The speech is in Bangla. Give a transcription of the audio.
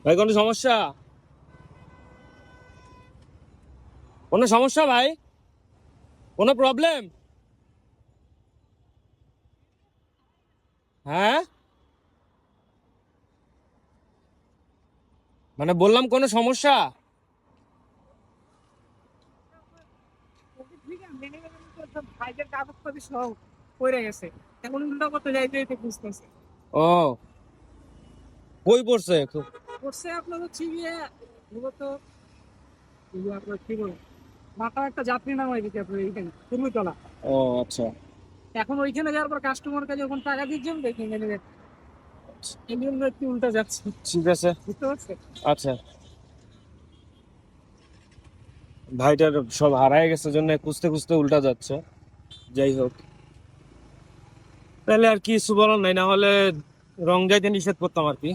ভাই কোনো সমস্যা? কোনো সমস্যা ভাই? কোনো প্রবলেম? হ্যাঁ, মানে বললাম কোনো সমস্যা? বাইকের কাগজপাতি সব পড়ে গেছে। এখন উল্টা করতে যাইতে যাইতে বুঝতেছে ও, বই পড়ছে করছে আপনার হচ্ছে গিয়ে মূলত এই যে আপনার কি বলবো মাথার একটা যাত্রী নামাই দিতে আপনার এইখানে পূর্বতলা। ও আচ্ছা। এখন ওইখানে যাওয়ার পর কাস্টমার কাছে যখন টাকা দিচ্ছেন দেখি এই জন্য একটু উল্টা যাচ্ছে, ঠিক আছে। বুঝতে পারছেন? আচ্ছা, ভাইটার সব হারায় গেছে জন্য খুঁজতে খুঁজতে উল্টা যাচ্ছে। যাই হোক, তাহলে আর কিছু বলার নাই, না হলে রং যাইতে নিষেধ করতাম আর কি।